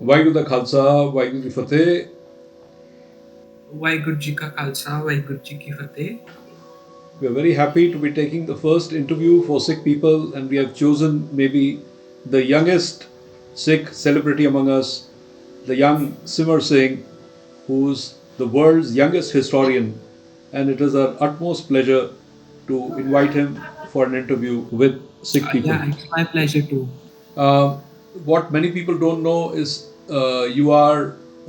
ਵਾਹਿਗੁਰੂ ਦਾ ਖਾਲਸਾ ਵਾਹਿਗੁਰੂ ਦੀ ਫਤਿਹ ਵਾਹਿਗੁਰੂ ਜੀ ਕਾ ਖਾਲਸਾ ਵਾਹਿਗੁਰੂ ਜੀ ਕੀ ਫਤਿਹ We are very happy to be taking the first interview for Sikh people, and we have chosen maybe the youngest Sikh celebrity among us, the young Simar Singh, who's the world's youngest historian, and it is our utmost pleasure to invite him for an interview with Sikh people. yeah, it's my pleasure too. Uh, what many people don't know is you are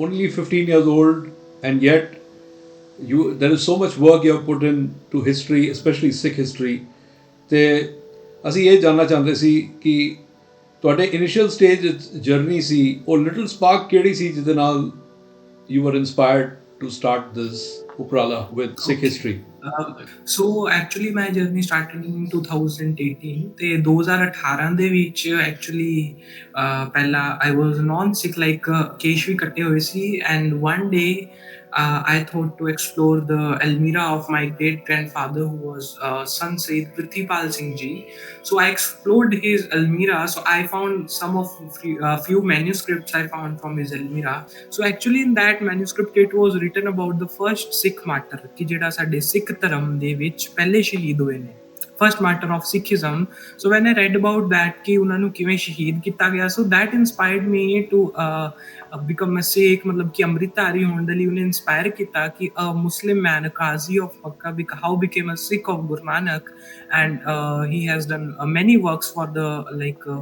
only 15 years old, and yet there is so much work you have put in to history, especially Sikh history. ਤੇ ਅਸੀਂ ਇਹ ਜਾਣਨਾ ਚਾਹੁੰਦੇ ਸੀ ਕਿ ਤੁਹਾਡੇ initial stage journey ਸੀ ਉਹ little spark ਕਿਹੜੀ ਸੀ ਜਿਹਦੇ ਨਾਲ you were inspired to start this uprala with Sikh Okay. history. So actually my journey started in 2018 ਤੇ 2018 ਦੇ ਵਿੱਚ actually ਪਹਿਲਾਂ I was non sick like ਕੇਸ਼ ਵੀ ਕੱਟੇ ਹੋਏ ਸੀ and one day I thought to explore the Almira of my great grandfather who was son Sayyid Prithipal Singh ji. So I explored his Almira. So I found some of few manuscripts I found from his Almira. So actually in that manuscript it was written about the first Sikh martyr ਕਿ ਜਿਹੜਾ ਸਾਡੇ ਸਿੱਖ ਧਰਮ ਦੇ ਵਿੱਚ ਪਹਿਲੇ ਸ਼ਹੀਦ ਹੋਏ ਨੇ first martyr of Sikhism. So when I read about that ਕਿ ਉਹਨਾਂ ਨੂੰ ਕਿਵੇਂ ਸ਼ਹੀਦ ਕੀਤਾ ਗਿਆ, so that inspired me to become a Sikh, ਮਤਲਬ ਕਿ ਅੰਮ੍ਰਿਤਧਾਰੀ ਹੋਣ ਦੇ ਲਈ ਉਹਨੇ inspire ਕੀਤਾ ਕਿ a Muslim man, a Qazi of Makkah, how became a Sikh of Guru Nanak, and he has done many works for the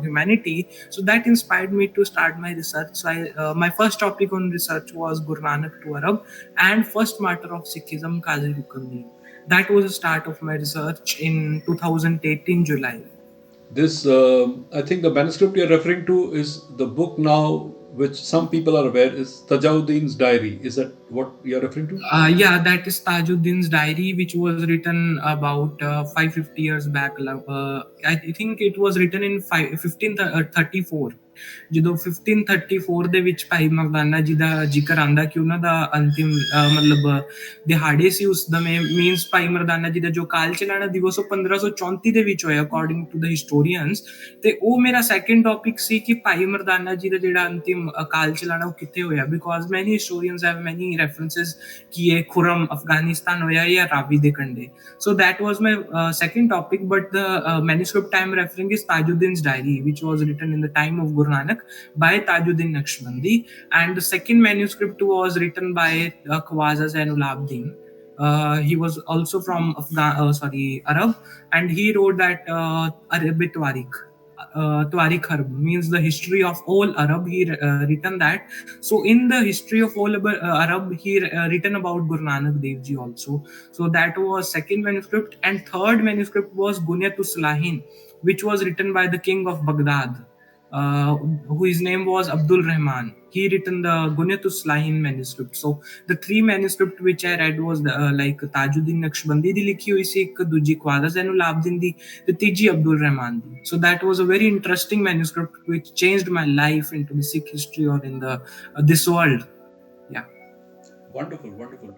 humanity. So that inspired me to start my research. So my first topic on research was Guru Nanak to Arab and first martyr of Sikhism, Qazi Rukunuddin. That was the start of my research in 2018 July. This, I think, the manuscript you're referring to is the book now, which some people are aware is Tajauddin's Diary. Is that what you're referring to? Yeah, that is Tajuddin's diary, which was written about 550 years back. I think it was written in 1534. ਜਦੋਂ 1534 ਦੇ ਵਿੱਚ ਭਾਈ ਮਰਦਾਨਾ ਜੀ ਦਾ ਜ਼ਿਕਰ ਆਂਦਾ ਕਿ ਉਹਨਾਂ ਦਾ ਅੰਤਿਮ ਮਤਲਬ ਦਿਹਾੜੇ ਸੀ ਉਸ ਦਮੇ, ਮੀਨਸ ਭਾਈ ਮਰਦਾਨਾ ਜੀ ਦਾ ਜੋ ਕਾਲ ਚਲਾਣਾ ਦਿਵਸ ਉਹ 1534 ਦੇ ਵਿੱਚ ਹੋਇਆ ਅਕੋਰਡਿੰਗ ਟੂ ਦ ਹਿਸਟੋਰੀਅਨਸ। ਤੇ ਉਹ ਮੇਰਾ ਸੈਕੰਡ ਟੌਪਿਕ ਸੀ ਕਿ ਭਾਈ ਮਰਦਾਨਾ ਜੀ ਦਾ ਜਿਹੜਾ ਅੰਤਿਮ ਕਾਲ ਚਲਾਣਾ ਉਹ ਕਿੱਥੇ ਹੋਇਆ, ਬਿਕੋਜ਼ ਮੈਨੀ ਹਿਸਟੋਰੀਅਨਸ ਹੈਵ ਮੈਨੀ ਰੈਫਰੈਂਸਸ ਕਿ ਇਹ ਖੁਰਮ ਅਫਗਾਨਿਸਤਾਨ ਹੋਇਆ ਜਾਂ ਰਾਵੀ ਦੇ ਕੰਢੇ। So that was my second topic, but the manuscript I am referring is Tajuddin's diary, which was written in the time of Guru Nanak by Tajuddin Naqshbandi, and the second manuscript was written by Khwaja Zainul Abidin. He was also from Arab, and he wrote that Arabic Tawariq. Tawariq Harb means the history of all Arab. He written that. So in the history of all Arab, he written about Guru Nanak Dev Ji also. So that was second manuscript, and third manuscript was Gunyatus Salahin, which was written by the king of Baghdad, whose name was Abdul Rahman. He written the Gunyatus Salahin manuscript. So the three manuscript which I read was like Tajuddin Naqshbandi di likhi hui si, ek duji Khwaja Zainul Abidin di, the tiji Abdul Rahman di. So that was a very interesting manuscript which changed my life into the Sikh history or in the this world. Yeah. Wonderful, wonderful.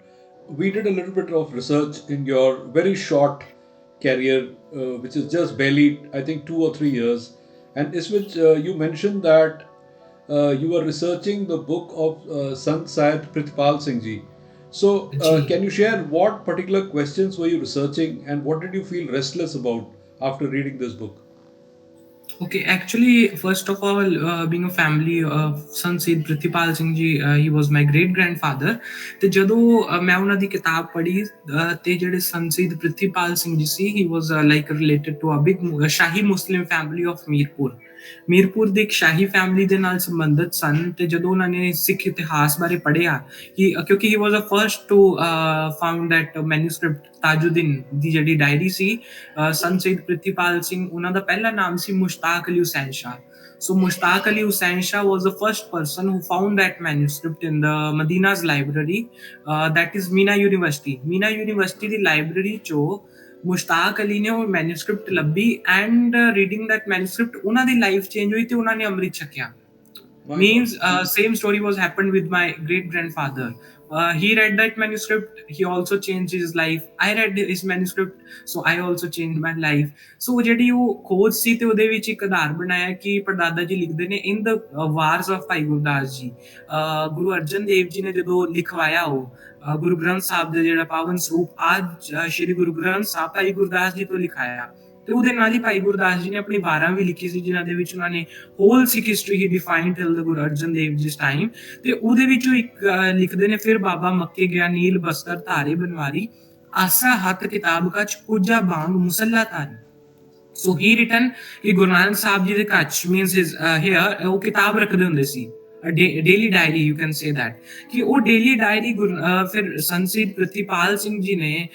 We did a little bit of research in your very short career, which is just barely, I think, 2 or 3 years, and is which you mentioned that you were researching the book of Sant Syed Prithipal Singh Ji. So, Ji. can you share what particular questions were you researching, and what did you feel restless about after reading this book? Okay, actually, first of all, being a family of son Sayyid Prithipal Singh ji, he was my great grandfather. ਤੇ ਜਦੋਂ ਮੈਂ ਉਹਨਾਂ ਦੀ ਕਿਤਾਬ ਪੜ੍ਹੀ ਤੇ ਜਿਹੜੇ son Sayyid Prithipal Singh ji C, he was like related to a big Shahi Muslim family of Mirpur. Mirpur ਦੀ ਇੱਕ ਸ਼ਾਹੀ family ਦੇ ਨਾਲ ਸੰਬੰਧਿਤ ਸਨ। ਤੇ ਜਦੋਂ ਉਹਨਾਂ ਨੇ ਸਿੱਖ ਇਤਿਹਾਸ ਬਾਰੇ ਪੜ੍ਹਿਆ ਕਿ ਕਿਉਂਕਿ ਹੀ was a first to found that manuscript Tajuddin ਦੀ ਜਿਹੜੀ ਡਾਇਰੀ ਸੀ, ਸਨ ਸਈਦ ਪ੍ਰਿਥੀਪਾਲ ਸਿੰਘ, ਉਹਨਾਂ ਦਾ ਪਹਿਲਾ ਨਾਮ ਸੀ ਮੁਸ਼ਤਾਕ ਅਲੀ ਹੁਸੈਨ ਸ਼ਾਹ. So Mushtaq Ali Hussain Shah was the first person who found that manuscript in the Madina's library, that is Mina University. Mina University the library ਚੋਂ ਮੁਸ਼ਤਾਕ ਅਲੀ ਨੇ ਉਹ ਮੈਨੂਸਕ੍ਰਿਪਟ ਲੱਭੀ, ਐਂਡ ਰੀਡਿੰਗ ਦੈਟ ਮੈਨੂਸਕ੍ਰਿਪਟ ਉਹਨਾਂ ਦੀ life change ਹੋਈ ਤੇ ਉਹਨਾਂ ਨੇ ਅੰਮ੍ਰਿਤ ਛਕਿਆ। Means same story was happened with my great grandfather. he read that manuscript, he also changed his life. I read his manuscript, so I also changed my life. So ਜਿਹੜੀ ਉਹ ਖੋਜ ਸੀ ਤੇ ਉਹਦੇ ਵਿੱਚ ਇੱਕ ਆਧਾਰ ਬਣਾਇਆ ਕਿ ਪੜਦਾਦਾ ਜੀ ਲਿਖਦੇ ਨੇ ਇਨ ਦ ਵਾਰਸ ਆਫ ਭਾਈ ਗੁਰਦਾਸ ਜੀ, ਗੁਰੂ ਅਰਜਨ ਦੇਵ ਜੀ ਨੇ ਜਦੋਂ ਲਿਖਵਾਇਆ ਉਹ ਗੁਰੂ ਗ੍ਰੰਥ ਸਾਹਿਬ ਦਾ ਜਿਹੜਾ ਪਾਵਨ ਸਰੂਪ ਅੱਜ ਸ਼੍ਰੀ ਗੁਰੂ ਗ੍ਰੰਥ ਸਾਹਿਬ ਭਾਈ ਗੁਰਦਾਸ ਜੀ ਤੋਂ ਲਿਖਾਇਆ। ਤੇ ਉਹਦੇ ਨਾਲ ਹੀ ਭਾਈ ਗੁਰਦਾਸ ਜੀ ਨੇ ਆਪਣੀ 12 ਵੀ ਲਿਖੀ ਸੀ, ਜਿਨ੍ਹਾਂ ਦੇ ਵਿੱਚ ਉਹਨਾਂ ਨੇ ਹੋਲ ਸਿੱਖ ਹਿਸਟਰੀ ਹੀ ਡਿਫਾਈਨ ਟਿਲ ਦ ਗੁਰੂ ਅਰਜਨ ਦੇਵ ਜਿਸ ਟਾਈਮ। ਤੇ ਉਹਦੇ ਵਿੱਚੋਂ ਇੱਕ ਲਿਖਦੇ ਨੇ, ਫਿਰ ਬਾਬਾ ਮੱਕੇ ਗਿਆ ਨੀਲ ਬਸਤਰ ਧਾਰੇ ਬਨਵਾਰੀ, ਆਸਾ ਹੱਥ ਕਿਤਾਬ ਕਚ ਕੁਜਾ ਬਾਂਗ ਮੁਸੱਲਾ ਧਾਰੀ। ਸੋ ਹੀ ਰਿਟਨ ਕਿ ਗੁਰੂ ਨਾਨਕ ਸਾਹਿਬ ਜੀ ਦੇ ਕੱਚ ਮੀਨਸ ਹਿਸ ਹੇਅਰ ਉਹ ਕਿਤਾਬ ਰੱਖਦੇ ਹੁੰਦੇ ਸੀ, daily diary you can say that, ਕਿ ਉਹ ਡੇਲੀ ਡਾਇਰੀ ਫਿਰ ਸੰਤ ਪ੍ਰਿਥੀਪਾਲ ਸਿੰਘ ਜੀ ਨੇ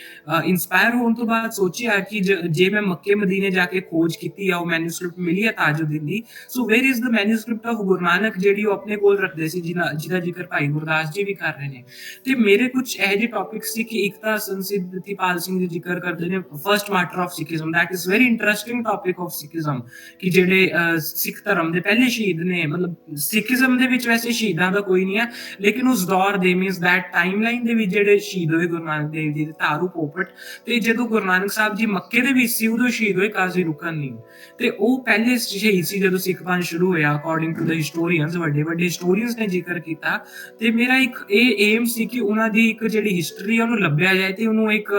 ਇਨਸਪਾਇਰ ਹੋਣ ਤੋਂ ਬਾਅਦ ਸੋਚਿਆ ਕਿ ਜੇ ਮੈਂ ਮੱਕੇ ਮਦੀਨੇ ਜਾ ਕੇ ਖੋਜ ਕੀਤੀ ਆ, ਉਹ ਮੈਨੂਸਕ੍ਰਿਪਟ ਮਿਲੀ ਆ ਤਾਜੁਦੀਨ ਦੀ, so where is the manuscript of Guru Nanak ਜਿਹੜੀ ਉਹ ਆਪਣੇ ਕੋਲ ਰੱਖਦੇ ਸੀ, ਜਿਹਦਾ ਜ਼ਿਕਰ ਭਾਈ ਗੁਰਦਾਸ ਜੀ ਵੀ ਕਰ ਰਹੇ ਨੇ। ਤੇ ਮੇਰੇ ਕੁਝ ਇਹੋ ਜਿਹੇ ਟੌਪਿਕ ਸੀ ਕਿ ਇੱਕ ਤਾਂ ਸੰਤ ਪ੍ਰਿਥੀਪਾਲ ਸਿੰਘ ਜੀ ਜ਼ਿਕਰ ਕਰਦੇ ਨੇ first ਮਾਰਟਰ of Sikhism, that is very interesting topic of Sikhism, ਕਿ ਜਿਹੜੇ ਸਿੱਖ ਧਰਮ ਦੇ ਪਹਿਲੇ ਸ਼ਹੀਦ ਨੇ। ਮਤਲਬ ਸਿੱਖੀਜ਼ਮ ਦੇ ਵਿੱਚ ਵੈਸੇ ਸ਼ਹੀਦਾਂ ਦਾ ਕੋਈ ਨਹੀਂ ਹੈ, ਲੇਕਿਨ ਉਸ ਦੌਰ ਦੇ ਮੀਨਸ ਦੈਟ ਟਾਈਮਲਾਈਨ ਦੇ ਵਿੱਚ ਜਿਹੜੇ ਸ਼ਹੀਦ ਹੋਏ ਗੁਰੂ ਨਾਨਕ ਦੇਵ ਜੀ ਦੇ ਤਾਰੂ ਪੋਪਟ, ਤੇ ਜਦੋਂ ਗੁਰੂ ਨਾਨਕ ਸਾਹਿਬ ਜੀ ਮੱਕੇ ਦੇ ਵਿੱਚ ਸੀ ਉਦੋਂ ਸ਼ਹੀਦ ਹੋਏ ਕਾਜ਼ੀ ਰੁਕਨ ਨਹੀਂ, ਤੇ ਉਹ ਪਹਿਲੇ ਸ਼ਹੀਦ ਸੀ ਜਦੋਂ ਸਿੱਖ ਪੰਥ ਸ਼ੁਰੂ ਹੋਇਆ ਅਕੋਰਡਿੰਗ ਟੂ ਦ ਹਿਸਟੋਰੀਅਨਸ, ਵੱਡੇ ਵੱਡੇ ਹਿਸਟੋਰੀਅਨਸ ਨੇ ਜ਼ਿਕਰ ਕੀਤਾ। ਤੇ ਮੇਰਾ ਇੱਕ ਇਹ ਏਮ ਸੀ ਕਿ ਉਹਨਾਂ ਦੀ ਇੱਕ ਜਿਹੜੀ ਹਿਸਟਰੀ ਹੈ ਉਹਨੂੰ ਲੱਭਿਆ ਜਾਏ ਤੇ ਉਹਨੂੰ ਇੱਕ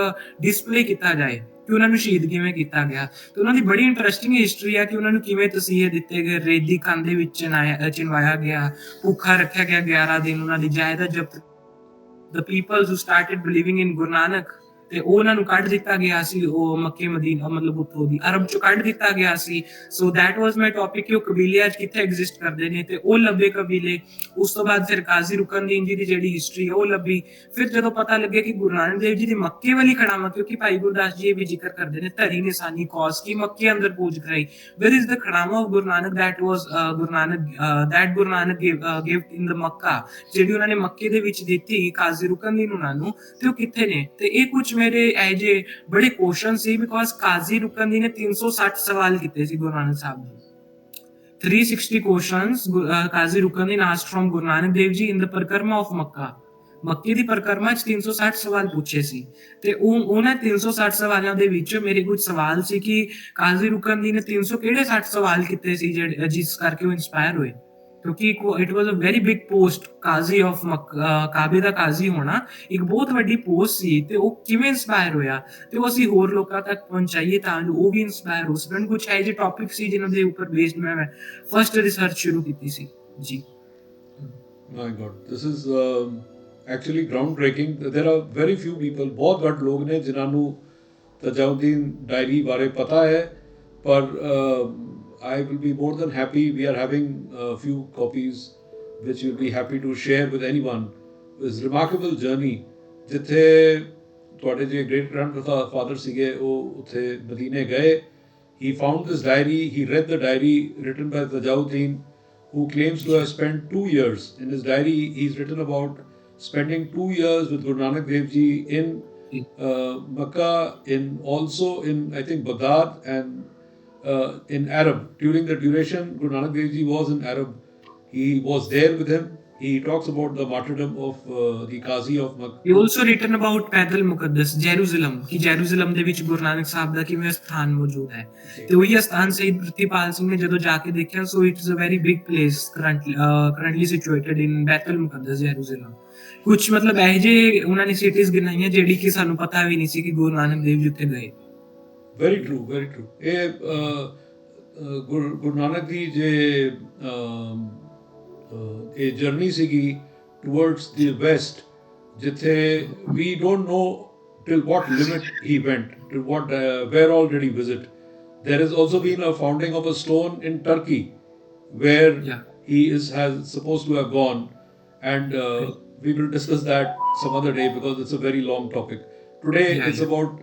ਡਿਸਪਲੇ ਕੀਤਾ ਜਾਏ ਕਿ ਉਹਨਾਂ ਨੂੰ ਸ਼ਹੀਦ ਕਿਵੇਂ ਕੀਤਾ ਗਿਆ। ਤੇ ਉਹਨਾਂ ਦੀ ਬੜੀ ਇੰਟਰਸਟਿੰਗ ਹਿਸਟਰੀ ਹੈ ਕਿ ਉਹਨਾਂ ਨੂੰ ਕਿਵੇਂ ਤਸੀਹੇ ਦਿੱਤੇ ਗਏ, ਰੇਤ ਕੰਧ ਦੇ ਵਿੱਚ ਚਿਣਵਾਇਆ ਗਿਆ, ਭੁੱਖਾ ਰੱਖਿਆ ਗਿਆ 11 ਦਿਨ, ਉਹਨਾਂ ਦੀ ਜਾਇਦਾਦ ਜ਼ਬਤ, the people who started believing in Guru Nanak, ਤੇ ਉਹਨਾਂ ਨੂੰ ਕੱਢ ਦਿੱਤਾ ਗਿਆ ਸੀ, ਉਹ ਮੱਕੇ ਮਦੀਨਾ ਮਤਲਬ ਉੱਥੋਂ ਦੀ ਅਰਬ ਚੋਂ ਕੱਢ ਦਿੱਤਾ ਗਿਆ ਸੀ। So that was my topic ਕਿ ਉਹ ਕਬੀਲੇ ਅੱਜ ਕਿੱਥੇ ਐਗਜ਼ਿਸਟ ਕਰਦੇ ਨੇ, ਤੇ ਉਹ ਲੱਭੇ ਕਬੀਲੇ। ਉਸ ਤੋਂ ਬਾਅਦ ਫਿਰ ਕਾਜ਼ੀ ਰੁਕਨ ਦੀਨ ਜੀ ਦੀ ਜਿਹੜੀ ਹਿਸਟਰੀ ਹੈ ਉਹ ਲੱਭੀ। ਫਿਰ ਜਦੋਂ ਪਤਾ ਲੱਗਿਆ ਕਿ ਗੁਰੂ ਨਾਨਕ ਦੇਵ ਜੀ ਦੀ ਮੱਕੇ ਵਾਲੀ ਖੜਾਵਾਂ, ਕਿਉਂਕਿ ਭਾਈ ਗੁਰਦਾਸ ਜੀ ਇਹ ਵੀ ਜ਼ਿਕਰ ਕਰਦੇ ਨੇ ਧਰੀ ਨਿਸ਼ਾਨੀ ਕੌਸ ਕੀ ਮੱਕੇ ਅੰਦਰ ਪੂਜ ਕਰਾਈ, ਵੇਅਰ ਇਜ਼ ਦ ਖੜਾਵਾਂ of Guru Nanak, that was Guru Nanak gift in the Mecca, ਜਿਹੜੀ ਉਹਨਾਂ ਨੇ ਮੱਕੇ ਦੇ ਵਿੱਚ ਦਿੱਤੀ ਕਾਜ਼ੀ ਰੁਕਨ ਦੀਨ ਉਹਨਾਂ ਨੂੰ, ਤੇ ਉਹ ਕਿੱਥੇ ਨੇ। ਤੇ ਇਹ ਕੁਝ ਮੇਰੇ ਇਹ ਜੇ ਬੜੇ ਕੁਐਸਚਨ ਸੀ, ਬਿਕੋਜ਼ ਕਾਜ਼ੀ ਰੁਕਨ ਦੀ ਨੇ 360 ਸਵਾਲ ਕੀਤੇ ਸੀ ਗੁਰੂ ਨਾਨਕ ਸਾਹਿਬ ਜੀ, 360 ਕੁਐਸਚਨਸ ਕਾਜ਼ੀ ਰੁਕਨ ਦੀ ਆਸਕਡ ਫਰਮ ਗੁਰੂ ਨਾਨਕ ਦੇਵ ਜੀ ਇਨ ਦ ਪਰਿਕਰਮਾ ਆਫ ਮੱਕਾ। ਮੱਕੇ ਦੀ ਪਰਿਕਰਮਾ 'ਚ 360 ਸਵਾਲ ਪੁੱਛੇ ਸੀ, ਤੇ ਉਹਨਾਂ 360 ਸਵਾਲਾਂ ਦੇ ਵਿੱਚ ਮੇਰੇ ਕੁਝ ਸਵਾਲ ਸੀ ਕਿ ਕਾਜ਼ੀ ਰੁਕਨ ਦੀ ਨੇ 360 ਸਵਾਲ ਕੀਤੇ ਸੀ ਜਿਹੜੇ ਜਿਸ ਕਰਕੇ ਉਹ ਇਨਸਪਾਇਰ ਹੋਏ, ਕਿਉਂਕਿ it was a very big post. Qazi of ਕਾਬੇ ਦਾ ਕਾਜ਼ੀ ਹੋਣਾ ਇੱਕ ਬਹੁਤ ਵੱਡੀ ਪੋਸਟ ਸੀ, ਤੇ ਉਹ ਕਿਵੇਂ ਇਨਸਪਾਇਰ ਹੋਇਆ ਤੇ ਉਹ ਅਸੀਂ ਹੋਰ ਲੋਕਾਂ ਤੱਕ ਪਹੁੰਚਾਈਏ ਤਾਂ ਜੋ ਉਹ ਵੀ ਇਨਸਪਾਇਰ ਹੋ ਸਕਣ। ਕੁਝ ਇਹੋ ਜਿਹੇ ਟੌਪਿਕ ਸੀ ਜਿਨ੍ਹਾਂ ਦੇ ਉੱਪਰ ਬੇਸਡ ਮੈਂ ਫਸਟ ਰਿਸਰਚ ਸ਼ੁਰੂ ਕੀਤੀ ਸੀ ਜੀ। My God, this is actually groundbreaking. There are very few people, बहुत घट लोग ने जिन्हां नू तजाउद्दीन डायरी बारे पता है, पर I will be more than happy. We are having a few copies which we'll be happy to share with anyone. This remarkable journey ਜਿੱਥੇ ਤੁਹਾਡੇ ਜੇ great grandfather ਸੀਗੇ ਉਹ ਉੱਥੇ ਮਦੀਨੇ ਗਏ, he found this diary, he read the diary written by Tajuddin, who claims to have spent 2 years. In his diary he's written about spending 2 years with Guru Nanak Dev Ji in Makkah, also in I think Baghdad, and in Arab. During the duration Guru Nanak Dev Ji was in Arab, he was there with him. He talks about the martyrdom of the Qazi of Makkah. He also written about Baitul Muqaddas, Jerusalem, ਕਿ ਜੈਰੂਜ਼ਲਮ ਦੇ ਵਿੱਚ ਗੁਰੂ ਨਾਨਕ ਸਾਹਿਬ ਦਾ ਕਿਵੇਂ ਸਥਾਨ ਮੌਜੂਦ ਹੈ, ਤੇ ਉਹੀ ਸਥਾਨ ਸ਼ਹੀਦ ਪ੍ਰਿਥੀਪਾਲ ਸਿੰਘ ਨੇ ਜਦੋਂ ਜਾ ਕੇ ਦੇਖਿਆ। So it is a very big place currently situated in Baitul Muqaddas Jerusalem. ਕੁਝ ਮਤਲਬ ਇਹ ਜਿਹੇ ਉਹਨਾਂ ਨੇ ਸਿਟੀਜ਼ ਗਿਣਾਈਆਂ ਜਿਹੜੀ ਕਿ ਸਾਨੂੰ ਪਤਾ ਵੀ ਨਹੀਂ ਸੀ ਕਿ ਗੁਰੂ ਨਾਨਕ ਦੇਵ ਜੀ ਉੱਥੇ ਗਏ। Very true, very true. Guru Nanak ਦੀ ਜੇ ਇਹ ਜਰਨੀ ਸੀਗੀ towards the west, ਜਿੱਥੇ we don't know till what limit he went, till what where all did he visit. There has also been a founding of a stone in Turkey where he has supposed to have gone, and we will discuss that some other day because it's a very long topic. Today it's about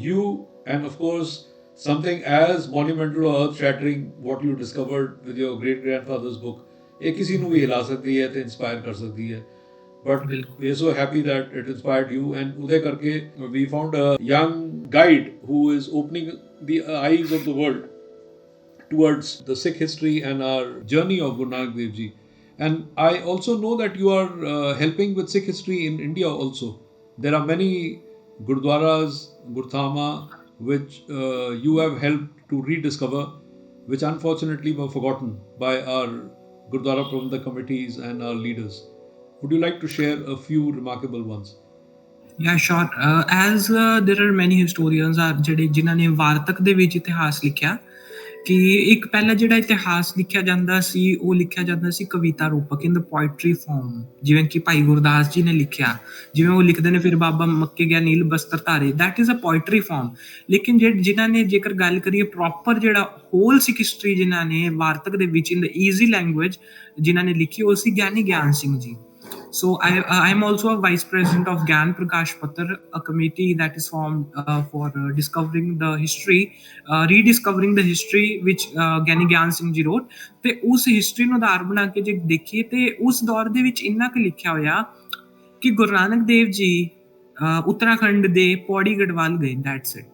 you, and of course something as monumental or earth-shattering what you discovered with your great-grandfather's book. ਇਹ ਕਿਸੇ ਨੂੰ ਵੀ ਹਿਲਾ ਸਕਦੀ ਹੈ ਤੇ inspire ਕਰ ਸਕਦੀ ਹੈ, but we are so happy that it inspired you, and ਉਹਦੇ ਕਰਕੇ we found a young guide who is opening the eyes of the world towards the Sikh history and our journey of Guru Nanak Dev Ji. And I also know that you are helping with Sikh history in India also. There are many gurdwaras, gurdhama, which you have helped to rediscover, which unfortunately were forgotten by our Gurdwara Prabandhak committees and our leaders. Would you like to share a few remarkable ones? Yeah, sure. As there are many historians are ਜਿਹੜੇ ਜਿਨ੍ਹਾਂ ਨੇ ਵਾਰਤਕ ਦੇ ਵਿੱਚ ਇਤਿਹਾਸ ਲਿਖਿਆ, ਕਿ ਇੱਕ ਪਹਿਲਾ ਜਿਹੜਾ ਇਤਿਹਾਸ ਲਿਖਿਆ ਜਾਂਦਾ ਸੀ ਉਹ ਲਿਖਿਆ ਜਾਂਦਾ ਸੀ ਕਵਿਤਾ ਰੂਪਕ ਇਨ ਦ ਪੋਇਟਰੀ ਫਾਰਮ, ਜਿਵੇਂ ਕਿ ਭਾਈ ਗੁਰਦਾਸ ਜੀ ਨੇ ਲਿਖਿਆ, ਜਿਵੇਂ ਉਹ ਲਿਖਦੇ ਨੇ ਫਿਰ ਬਾਬਾ ਮੱਕੇ ਗਿਆ ਨੀਲ ਬਸਤਰ ਧਾਰੇ, that is a poetry form. ਲੇਕਿਨ ਜਿਨ੍ਹਾਂ ਨੇ ਜੇਕਰ ਗੱਲ ਕਰੀਏ ਪ੍ਰੋਪਰ ਜਿਹੜਾ ਹੋਲ ਸਿੱਖ ਹਿਸਟਰੀ ਜਿਨ੍ਹਾਂ ਨੇ ਵਾਰਤਕ ਦੇ ਵਿੱਚ ਇਨ ਦ ਈਜ਼ੀ ਲੈਂਗੁਏਜ ਜਿਨ੍ਹਾਂ ਨੇ ਲਿਖੀ, ਉਹ ਸੀ ਗਿਆਨੀ Gyan Singh ji. So I'm also a vice president of Gyan Prakash Patar, a committee that is formed for discovering the history, rediscovering the history which Gyani Gyan Singh ji wrote। ਤੇ ਉਸ ਹਿਸਟਰੀ ਨੂੰ ਆਧਾਰ ਬਣਾ ਕੇ ਜੇ ਦੇਖੀਏ ਤੇ ਉਸ ਦੌਰ ਦੇ ਵਿੱਚ ਇੰਨਾ ਕੁ ਲਿਖਿਆ ਹੋਇਆ ਕਿ ਗੁਰੂ ਨਾਨਕ ਦੇਵ ਜੀ ਉੱਤਰਾਖੰਡ ਦੇ ਪੌੜੀ ਗੜਵਾਲ ਗਏ, ਦੈਟਸ ਇਟ।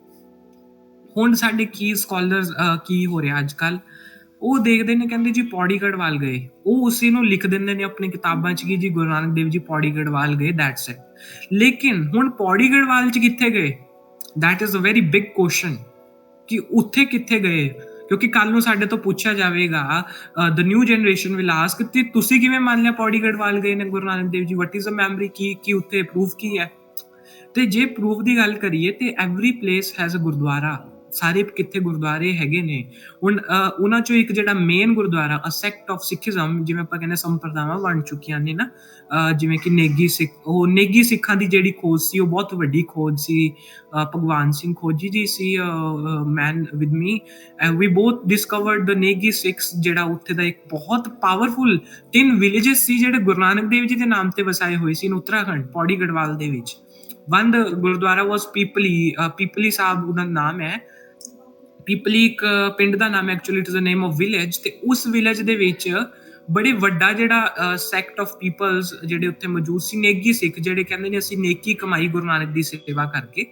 ਹੁਣ ਸਾਡੇ ਕੀ ਸਕਾਲਰਸ ਕੀ ਹੋ ਰਿਹਾ ਅੱਜ ਕੱਲ੍ਹ, ਉਹ ਦੇਖਦੇ ਨੇ ਕਹਿੰਦੇ ਜੀ ਪੌੜੀ ਗੜਵਾਲ ਗਏ, ਉਹ ਉਸੇ ਨੂੰ ਲਿਖ ਦਿੰਦੇ ਨੇ ਆਪਣੀ ਕਿਤਾਬਾਂ 'ਚ ਕਿ ਜੀ ਗੁਰੂ ਨਾਨਕ ਦੇਵ ਜੀ ਪੌੜੀ ਗੜਵਾਲ ਗਏ, ਦੈਟਸ ਇਟ। ਲੇਕਿਨ ਹੁਣ ਪੌੜੀ ਗੜਵਾਲ 'ਚ ਕਿੱਥੇ ਗਏ, that is a very big question ਕਿ ਉੱਥੇ ਕਿੱਥੇ ਗਏ। ਕਿਉਂਕਿ ਕੱਲ ਨੂੰ ਸਾਡੇ ਤੋਂ ਪੁੱਛਿਆ ਜਾਵੇਗਾ, ਦ ਨਿਊ ਜਨਰੇਸ਼ਨ ਵਿਲ ਆਸਕ ਕਿ ਤੁਸੀਂ ਕਿਵੇਂ ਮੰਨ ਲਿਆ ਪੌੜੀ ਗੜਵਾਲ ਗਏ ਨੇ Guru Nanak Dev ji, what is a memory, ਕੀ ਉੱਥੇ ਪ੍ਰੂਫ ਕੀ ਹੈ। ਤੇ ਜੇ ਪ੍ਰੂਫ ਦੀ ਗੱਲ ਕਰੀਏ ਤੇ every place has a gurdwara, ਸਾਰੇ ਕਿੱਥੇ ਗੁਰਦੁਆਰੇ ਹੈਗੇ ਨੇ। ਹੁਣ ਉਹਨਾਂ ਚੋਂ ਇੱਕ ਜਿਹੜਾ main gurdwara, a sect of Sikhism, ਜਿਵੇਂ ਆਪਾਂ ਕਹਿੰਦੇ ਸੰਪਰਦਾਵਾਂ ਬਣ ਚੁੱਕੀਆਂ ਨੇ ਨਾ, ਜਿਵੇਂ ਕਿ ਨੇਗੀ ਸਿੱਖ, ਉਹ ਨੇਗੀ ਸਿੱਖਾਂ ਦੀ ਜਿਹੜੀ ਖੋਜ ਸੀ ਉਹ ਬਹੁਤ ਵੱਡੀ ਖੋਜ ਸੀ। ਭਗਵਾਨ ਸਿੰਘ ਖੋਜੀ ਜੀ ਸੀ ਮੈਨ with me, we both discovered ਦ ਨੇਗੀ ਸਿੱਖਸ, ਜਿਹੜਾ ਉੱਥੇ ਦਾ ਇੱਕ ਬਹੁਤ ਪਾਵਰਫੁਲ 3 ਵਿਲੇਜਸ ਸੀ ਜਿਹੜੇ ਗੁਰੂ ਨਾਨਕ ਦੇਵ ਜੀ ਦੇ ਨਾਮ ਤੇ ਵਸਾਏ ਹੋਏ ਸੀ ਉੱਤਰਾਖੰਡ ਪੌੜੀ ਗੜਵਾਲ ਦੇ ਵਿੱਚ। ਵਨ ਗੁਰਦੁਆਰਾ ਵਾਸ ਪੀਪਲੀ, ਪੀਪਲੀ ਸਾਹਿਬ ਉਹਦਾ ਨਾਮ ਹੈ। ਪੀਪਲੀ ਇੱਕ ਪਿੰਡ ਦਾ ਨਾਮ ਹੈ, actually it is a name of village. ਤੇ ਉਸ ਵਿਲੇਜ ਦੇ ਵਿੱਚ ਬੜੇ ਵੱਡਾ ਜਿਹੜਾ ਸੈਕਟ ਆਫ ਪੀਪਲਸ ਜਿਹੜੇ ਉੱਥੇ ਮੌਜੂਦ ਸੀ, ਨੇਗੀ ਸਿੱਖ, ਜਿਹੜੇ ਕਹਿੰਦੇ ਨੇ ਅਸੀਂ ਨੇਕੀ ਕਮਾਈ ਗੁਰੂ ਨਾਨਕ ਦੀ ਸੇਵਾ ਕਰਕੇ।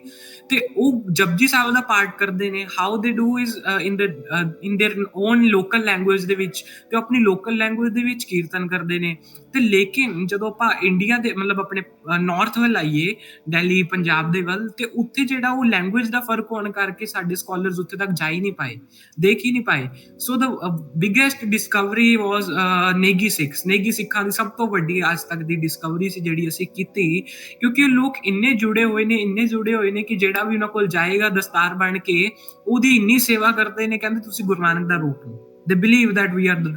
ਤੇ ਉਹ ਜਪਜੀ ਸਾਹਿਬ ਦਾ ਪਾਠ ਕਰਦੇ ਨੇ। How they do is in their own local language ਦੇ ਵਿੱਚ, ਤੇ ਆਪਣੀ ਲੋਕਲ ਲੈਂਗੁਏਜ ਦੇ ਵਿੱਚ ਕੀਰਤਨ ਕਰਦੇ ਨੇ। ਤੇ ਲੇਕਿਨ ਜਦੋਂ ਆਪਾਂ ਇੰਡੀਆ ਦੇ ਮਤਲਬ ਆਪਣੇ ਨਾਰਥ ਵੱਲ ਆਈਏ, ਦਿੱਲੀ ਪੰਜਾਬ ਦੇ ਵੱਲ, ਤੇ ਉੱਥੇ ਜਿਹੜਾ ਉਹ ਲੈਂਗੁਏਜ ਦਾ ਫਰਕ ਹੋਣ ਕਰਕੇ ਸਾਡੇ ਸਕਾਲਰਸ ਉੱਥੇ ਤੱਕ ਜਾ ਹੀ ਨਹੀਂ ਪਾਏ, ਦੇਖ ਹੀ ਨਹੀਂ ਪਾਏ। ਸੋ ਦ ਬਿਗੇਸਟ ਡਿਸਕਵਰੀ ਵਾਜ਼ ਨੇਗੀ ਸਿੱਖਸ। ਨੇਗੀ ਸਿੱਖਾਂ ਦੀ ਸਭ ਤੋਂ ਵੱਡੀ ਅੱਜ ਤੱਕ ਦੀ ਡਿਸਕਵਰੀ ਸੀ ਜਿਹੜੀ ਅਸੀਂ ਕੀਤੀ, ਕਿਉਂਕਿ ਉਹ ਲੋਕ ਇੰਨੇ ਜੁੜੇ ਹੋਏ ਨੇ ਕਿ ਜਿਹੜਾ ਵੀ ਉਹਨਾਂ ਕੋਲ ਜਾਏਗਾ ਦਸਤਾਰ ਬਣ ਕੇ ਉਹਦੀ ਇੰਨੀ ਸੇਵਾ ਕਰਦੇ ਨੇ, ਕਹਿੰਦੇ ਤੁਸੀਂ ਗੁਰੂ ਨਾਨਕ ਦਾ ਰੂਪ ਹੋ। They believe that we are the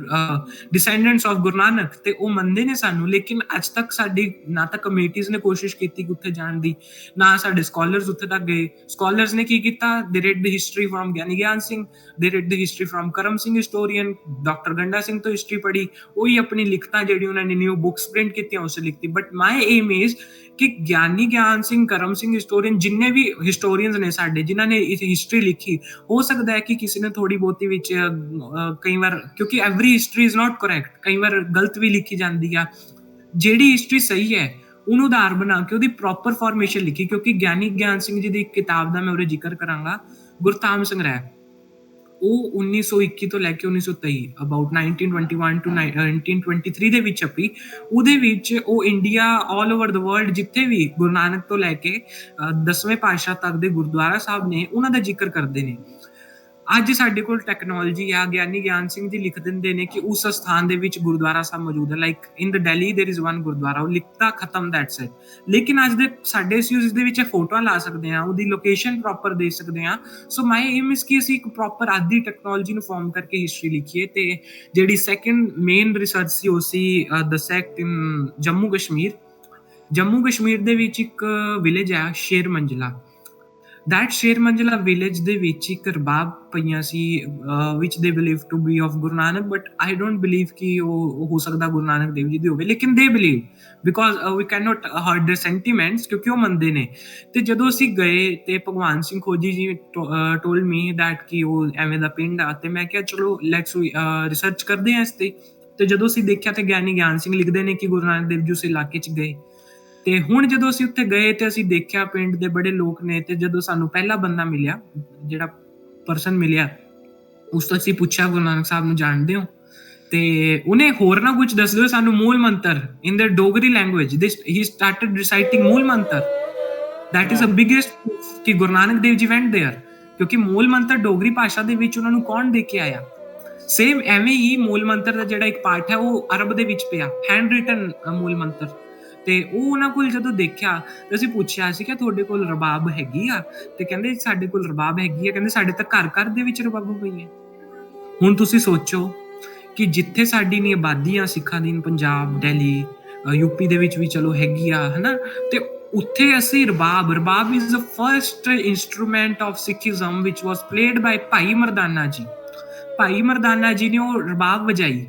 descendants of Guru Nanak, ਤੇ ਉਹ ਮੰਨਦੇ ਨੇ ਸਾਨੂੰ। ਲੇਕਿਨ ਅੱਜ ਤੱਕ ਸਾਡੀ ਨਾ ਤਾਂ ਕਮੇਟੀਜ਼ ਨੇ ਕੋਸ਼ਿਸ਼ ਕੀਤੀ ਕਿ ਉੱਥੇ ਜਾਣ ਦੀ, ਨਾ ਸਾਡੇ ਸਕਾਲਰਸ ਉੱਥੇ ਤੱਕ ਗਏ। ਸਕਾਲਰਸ ਨੇ ਕੀ ਕੀਤਾ, they read the history from Giani Gyan Singh, they read the history from Karam Singh historian, doctor Ganda Singh ਤੋਂ ਹਿਸਟਰੀ ਪੜ੍ਹੀ, ਉਹੀ ਆਪਣੀ ਲਿਖਤਾਂ ਜਿਹੜੀ ਉਹਨਾਂ ਨੇ ਨਿਊ ਬੁੱਕਸ ਪ੍ਰਿੰਟ ਕੀਤੀਆਂ ਉਸ ਲਿਖਤੀ। ਬਟ ਮਾਈ ਏਮ ਇਜ਼ ਕਿ ਗਿਆਨੀ ਗਿਆਨ ਸਿੰਘ, ਕਰਮ ਸਿੰਘ ਹਿਸਟੋਰੀਅਨ, ਜਿੰਨੇ ਵੀ ਹਿਸਟੋਰੀਅਨਸ ਨੇ ਸਾਡੇ ਜਿਨ੍ਹਾਂ ਨੇ ਇਹ ਹਿਸਟਰੀ ਲਿਖੀ, ਹੋ ਸਕਦਾ ਹੈ ਕਿ ਕਿਸੇ ਨੇ ਥੋੜੀ ਬਹੁਤੀ ਵਿੱਚ ਕਈ ਵਾਰ, ਕਿਉਂਕਿ every history is not correct, ਕਈ ਵਾਰ ਗਲਤ ਵੀ ਲਿਖੀ ਜਾਂਦੀ ਆ। ਜਿਹੜੀ ਹਿਸਟਰੀ ਸਹੀ ਹੈ ਉਹਨੂੰ ਆਧਾਰ ਬਣਾ ਕੇ ਉਹਦੀ ਪ੍ਰੋਪਰ ਫਾਰਮੇਸ਼ਨ ਲਿਖੀ। ਕਿਉਂਕਿ ਗਿਆਨੀ ਗਿਆਨ ਸਿੰਘ ਜੀ ਦੀ ਇੱਕ ਕਿਤਾਬ ਦਾ ਮੈਂ ਉਰੇ ਜ਼ਿਕਰ ਕਰਾਂਗਾ, ਗੁਰਧਾਮ ਸੰਗ੍ਰਹਿ। ਉਹ 1921 ਤੋਂ ਲੈ ਕੇ 1923, ਅਬਾਊਟ 1921 ਟੂ 1923 ਦੇ ਵਿੱਚ ਛਪੀ। ਉਹਦੇ ਵਿੱਚ ਉਹ India, all over the world, ਜਿੱਥੇ ਵੀ ਗੁਰੂ ਨਾਨਕ ਤੋਂ ਲੈ ਕੇ 10ਵੇਂ ਪਾਤਸ਼ਾਹ ਤੱਕ ਦੇ ਗੁਰਦੁਆਰਾ ਸਾਹਿਬ ਨੇ, ਉਹਨਾਂ ਦਾ ਜ਼ਿਕਰ ਕਰਦੇ ਨੇ। ਅੱਜ ਸਾਡੇ ਕੋਲ ਟੈਕਨੋਲੋਜੀ ਆ, ਗਿਆਨੀ ਗਿਆਨ ਸਿੰਘ ਜੀ ਲਿਖ ਦਿੰਦੇ ਨੇ ਕਿ ਉਸ ਸਥਾਨ ਦੇ ਵਿੱਚ ਗੁਰਦੁਆਰਾ ਸਾਹਿਬ ਮੌਜੂਦ ਹੈ। Like in the Delhi there is one Gurdwara, ਉਹ ਲਿਖਤਾ ਖਤਮ, ਦੈਟਸ ਇਟ। ਲੇਕਿਨ ਅੱਜ ਦੇ ਸਾਡੇ ਅਸੀਂ ਉਸ ਦੇ ਵਿੱਚ ਫੋਟੋਆਂ ਲਾ ਸਕਦੇ ਹਾਂ, ਉਹਦੀ ਲੋਕੇਸ਼ਨ ਪ੍ਰੋਪਰ ਦੇ ਸਕਦੇ ਹਾਂ। ਸੋ ਮਾਈ ਏਮ ਇਜ਼ ਕਿ ਅਸੀਂ ਇੱਕ ਪ੍ਰੋਪਰ ਅੱਜ ਦੀ ਟੈਕਨੋਲੋਜੀ ਨੂੰ ਫਾਰਮ ਕਰਕੇ ਹਿਸਟਰੀ ਲਿਖੀਏ। ਤੇ ਜਿਹੜੀ ਸੈਕਿੰਡ ਮੇਨ ਰਿਸਰਚ ਸੀ ਉਹ ਸੀ ਦ ਸੈਕਟ ਇਨ ਜੰਮੂ ਕਸ਼ਮੀਰ। ਜੰਮੂ ਕਸ਼ਮੀਰ ਦੇ ਵਿੱਚ ਇੱਕ ਵਿਲੇਜ ਹੈ ਸ਼ੇਰ ਮੰਜਲਾ। ਦੈਟ ਸ਼ੇਰ ਮੰਜਲਾ ਵਿਲੇਜ ਦੇ ਵਿੱਚ ਇੱਕ ਰਬਾਬ ਪਈਆਂ ਸੀ, which they believe to be of Guru Nanak, but I don't believe ਕਿ ਉਹ ਹੋ ਸਕਦਾ ਗੁਰੂ ਨਾਨਕ ਦੇਵ ਜੀ ਦੀ ਹੋਵੇ। ਲੇਕਿਨ they believe, because we can not hurt their sentiments, ਕਿਉਂਕਿ ਉਹ ਮੰਨਦੇ ਨੇ। ਤੇ ਜਦੋਂ ਅਸੀਂ ਗਏ ਤੇ ਭਗਵਾਨ ਸਿੰਘ ਖੋਜੀ ਜੀ ਟੋਲਡ ਮੀ ਦੈਟ ਕਿ ਉਹ ਐਵੇਂ ਦਾ ਪਿੰਡ ਆ, ਤੇ ਮੈਂ ਕਿਹਾ ਚਲੋ ਲੈਟਸ ਰਿਸਰਚ ਕਰਦੇ ਹਾਂ ਇਸ ਤੇ। ਤੇ ਜਦੋਂ ਅਸੀਂ ਦੇਖਿਆ ਤੇ ਗਿਆਨੀ ਗਿਆਨ ਸਿੰਘ ਲਿਖਦੇ ਨੇ ਕਿ ਗੁਰੂ ਨਾਨਕ ਦੇਵ ਜੀ ਉਸ ਇਲਾਕੇ 'ਚ ਗਏ। ਤੇ ਹੁਣ ਜਦੋਂ ਅਸੀਂ ਉੱਥੇ ਗਏ ਤੇ ਅਸੀਂ ਦੇਖਿਆ ਪਿੰਡ ਦੇ ਬੜੇ ਲੋਕ ਨੇ। ਤੇ ਜਦੋਂ ਸਾਨੂੰ ਪਹਿਲਾ ਬੰਦਾ ਮਿਲਿਆ, ਜਿਹੜਾ ਪਰਸਨ ਮਿਲਿਆ, ਉਸ ਤੋਂ ਅਸੀਂ ਪੁੱਛਿਆ ਗੁਰੂ ਨਾਨਕ ਸਾਹਿਬ ਨੂੰ ਜਾਣਦੇ ਹੋ? ਤੇ ਉਹਨੇ ਹੋਰ ਨਾ ਕੁਝ ਦੱਸ ਦਿਓ ਸਾਨੂੰ Mool Mantar in the Dogri language this he started reciting Mool Mantar that is the biggest proof ਕਿ ਗੁਰੂ ਨਾਨਕ ਦੇਵ ਜੀ went there ਕਿਉਂਕਿ ਮੂਲ ਮੰਤਰ ਡੋਗਰੀ ਭਾਸ਼ਾ ਦੇ ਵਿੱਚ ਉਹਨਾਂ ਨੂੰ ਕੌਣ ਦੇ ਕੇ ਆਇਆ ਸੇਮ ਐਵੇਂ ਹੀ ਮੂਲ ਮੰਤਰ ਦਾ ਜਿਹੜਾ ਇੱਕ ਪਾਰਟ ਹੈ ਉਹ ਅਰਬ ਦੇ ਵਿੱਚ ਪਿਆ ਹੈਂਡ ਰਿਟਨ ਮੂਲ ਮੰਤਰ ਤੇ ਉਹ ਉਹਨਾਂ ਕੋਲ ਜਦੋਂ ਦੇਖਿਆ ਤੇ ਅਸੀਂ ਪੁੱਛਿਆ ਸੀ ਕਿ ਤੁਹਾਡੇ ਕੋਲ ਰਬਾਬ ਹੈਗੀ ਆ ਤੇ ਕਹਿੰਦੇ ਸਾਡੇ ਕੋਲ ਰਬਾਬ ਹੈਗੀ ਆ ਕਹਿੰਦੇ ਸਾਡੇ ਤਾਂ ਘਰ ਘਰ ਦੇ ਵਿੱਚ ਰਬਾਬ ਪਈ ਹੈ ਹੁਣ ਤੁਸੀਂ ਸੋਚੋ ਕਿ ਜਿੱਥੇ ਸਾਡੀ ਨੀ ਆਬਾਦੀ ਆ ਸਿੱਖਾਂ ਦੀ ਪੰਜਾਬ ਦਿੱਲੀ ਯੂਪੀ ਦੇ ਵਿੱਚ ਵੀ ਚਲੋ ਹੈਗੀ ਆ ਹਨਾ ਤੇ ਉੱਥੇ ਅਸੀਂ rabab is the first instrument of Sikhism ਵਿਚ was played by Bhai Mardana ਜੀ ਨੇ ਉਹ ਰਬਾਬ ਵਜਾਈ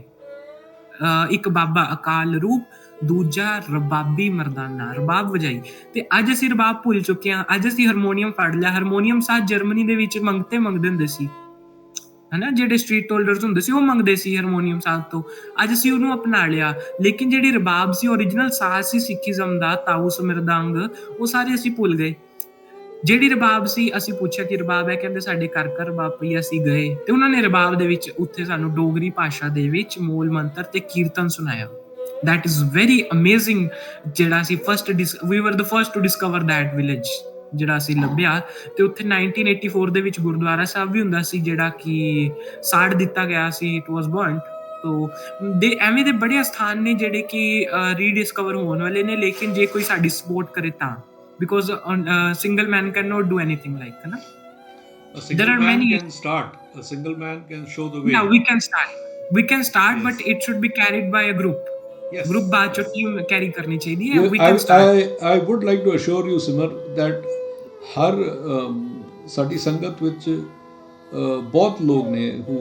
ਇੱਕ ਬਾਬਾ ਅਕਾਲ ਰੂਪ ਦੂਜਾ ਰਬਾਬੀ ਮਰਦਾਨਾ ਰਬਾਬ ਵਜਾਈ ਤੇ ਅੱਜ ਅਸੀਂ ਰਬਾਬ ਭੁੱਲ ਚੁੱਕੇ ਹਾਂ ਅੱਜ ਅਸੀਂ ਹਾਰਮੋਨੀਅਮ ਫੜ ਲਿਆ ਹਾਰਮੋਨੀਅਮ ਸਾਜ਼ ਜਰਮਨੀ ਦੇ ਵਿੱਚ ਮੰਗਦੇ ਹੁੰਦੇ ਸੀ ਹਨਾ ਜਿਹੜੇ ਸਟਰੀਟ ਹੋਲਡਰਸ ਹੁੰਦੇ ਸੀ ਉਹ ਮੰਗਦੇ ਸੀ ਹਾਰਮੋਨੀਅਮ ਸਾਜ਼ ਤੋਂ ਅੱਜ ਅਸੀਂ ਉਹਨੂੰ ਅਪਣਾ ਲਿਆ ਲੇਕਿਨ ਜਿਹੜੀ ਰਬਾਬ ਸੀ ਓਰੀਜਨਲ ਸਾਜ਼ ਸੀ ਸਿੱਖੀਜ਼ਮ ਦਾ ਤਾਊਸ ਮਿਰਦੰਗ ਉਹ ਸਾਰੇ ਅਸੀਂ ਭੁੱਲ ਗਏ ਜਿਹੜੀ ਰਬਾਬ ਸੀ ਅਸੀਂ ਪੁੱਛਿਆ ਕਿ ਰਬਾਬ ਹੈ ਕਹਿੰਦੇ ਸਾਡੇ ਘਰ ਘਰ ਰਬਾਬ ਪਈ ਅਸੀਂ ਗਏ ਤੇ ਉਹਨਾਂ ਨੇ ਰਬਾਬ ਦੇ ਵਿੱਚ ਉੱਥੇ ਸਾਨੂੰ ਡੋਗਰੀ ਭਾਸ਼ਾ ਦੇ ਵਿੱਚ ਮੂਲ ਮੰਤਰ ਤੇ ਕੀਰਤਨ ਸੁਣਾਇਆ that is very amazing ਜਿਹੜਾ ਅਸੀਂ we were the first to discover that village ਜਿਹੜਾ ਅਸੀਂ ਲੱਭਿਆ ਤੇ ਉੱਥੇ 1984 ਦੇ ਵਿੱਚ ਗੁਰਦੁਆਰਾ ਸਾਹਿਬ ਵੀ ਹੁੰਦਾ ਸੀ ਜਿਹੜਾ ਕਿ ਸਾੜ ਦਿੱਤਾ ਗਿਆ ਸੀ ਇਟ ਵਾਸ ਬਰਨਡ ਤੋ ਦੇ ਐਵੇਂ ਦੇ ਬੜੇ ਸਥਾਨ ਨੇ ਜਿਹੜੇ ਕਿ ਰੀਡਿਸਕਵਰ ਹੋਣ ਵਾਲੇ ਨੇ ਲੇਕਿਨ ਜੇ ਕੋਈ ਸਾਡੀ ਸਪੋਰਟ ਕਰੇ ਤਾਂ because single man cannot do anything like na a single man can start a single man can show the way yeah we can start yes. But it should be carried by a group yes group baad cho team carry karni chahiye hai we can start I would like to assure you Simar that har sadi sangat vich bahut log ne who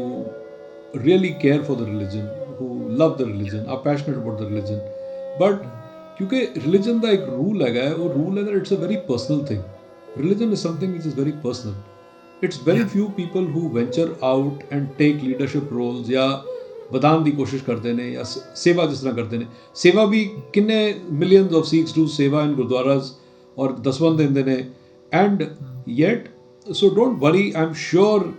really care for the religion who love the religion are passionate about the religion but क्योंकि religion का एक rule है वो rule है it's a very personal thing religion is something which is very personal it's very few people who venture out and take leadership roles या बधान की कोशिश करते हैं या सेवा जिस तरह करते हैं सेवा भी किन्ने मिलियंस ऑफ सिक्स डू सेवा इन गुरुद्वारास और दसवंध देंदे ने and yet so don't worry I am sure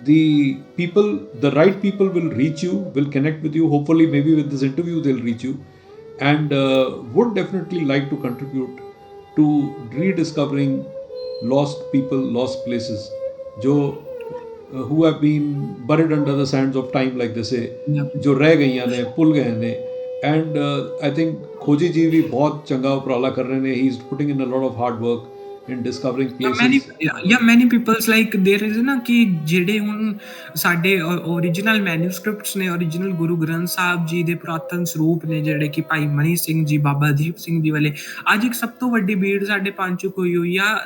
the right people will reach you will connect with you hopefully maybe with this interview they'll reach you and would definitely like to contribute to rediscovering lost people, lost places, who have been buried under the sands of time, like they say, जो रह गईयां ने, भुल गए ने, and I think खोजी जी भी बहुत चंगा उपराला कर रहे हैं. He is putting in a lot of hard work in discovering places. Many people's like there is ਨਾ ਕਿ ਜਿਹੜੇ ਹੁਣ ਸਾਡੇ original manuscripts ਨੇ original ਗੁਰੂ ਗ੍ਰੰਥ ਸਾਹਿਬ ਜੀ ਦੇ ਪੁਰਾਤਨ ਸਰੂਪ ਨੇ ਜਿਹੜੇ ਕਿ ਭਾਈ ਮਨੀ ਸਿੰਘ ਜੀ ਬਾਬਾ ਦੀਪ ਸਿੰਘ ਜੀ ਵਾਲੇ ਅੱਜ ਇੱਕ ਸਭ ਤੋਂ ਵੱਡੀ ਭੀੜ ਸਾਡੇ ਪੰਚੁਕ ਹੋਈ ਆ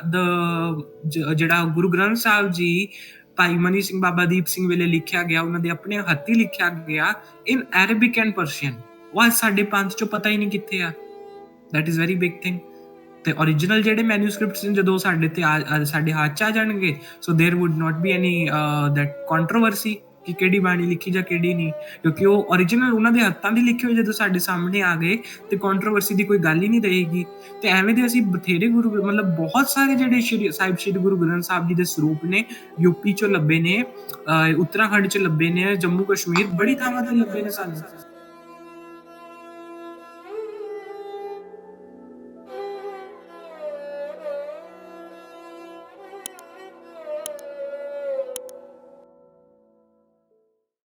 ਜਿਹੜਾ ਗੁਰੂ ਗ੍ਰੰਥ ਸਾਹਿਬ ਜੀ ਭਾਈ ਮਨੀ ਸਿੰਘ ਬਾਬਾ ਦੀਪ ਸਿੰਘ ਵੇਲੇ ਲਿਖਿਆ ਗਿਆ ਉਹਨਾਂ ਦੇ ਆਪਣੇ ਹੱਥੀਂ ਲਿਖਿਆ ਗਿਆ in Arabic and Persian ਉਹ ਸਾਡੇ ਪੰਜ ਚੋਂ ਪਤਾ ਹੀ ਨਹੀਂ ਕਿੱਥੇ ਆ that is very big thing ਤੇ original ਜਿਹੜੇ manuscripts ਨੇ ਜਦੋਂ ਸਾਡੇ ਹੱਥ 'ਚ ਆ ਜਾਣਗੇ so there would not be any that controversy ਕਿ ਕਿਹੜੀ ਬਾਣੀ ਲਿਖੀ ਜਾਂ ਕਿਹੜੀ ਨਹੀਂ ਕਿਉਂਕਿ ਉਹ original ਉਹਨਾਂ ਦੇ ਹੱਥਾਂ ਦੀ ਲਿਖੀ ਹੋਈ ਜਦੋਂ ਸਾਡੇ ਸਾਹਮਣੇ ਆ ਗਏ ਤੇ controversy ਦੀ ਕੋਈ ਗੱਲ ਹੀ ਨਹੀਂ ਰਹੇਗੀ ਤੇ ਐਵੇਂ ਦੇ ਅਸੀਂ ਬਥੇਰੇ ਗੁਰੂ ਮਤਲਬ ਬਹੁਤ ਸਾਰੇ ਜਿਹੜੇ ਸ਼੍ਰੀ ਗੁਰੂ ਗ੍ਰੰਥ ਸਾਹਿਬ ਜੀ ਦੇ ਸਰੂਪ ਨੇ ਯੂਪੀ 'ਚੋਂ ਲੱਭੇ ਨੇ ਉੱਤਰਾਖੰਡ 'ਚ ਲੱਭੇ ਨੇ ਜੰਮੂ ਕਸ਼ਮੀਰ ਬੜੀ ਥਾਵਾਂ ਤੇ ਲੱਭੇ ਨੇ ਸਾਨੂੰ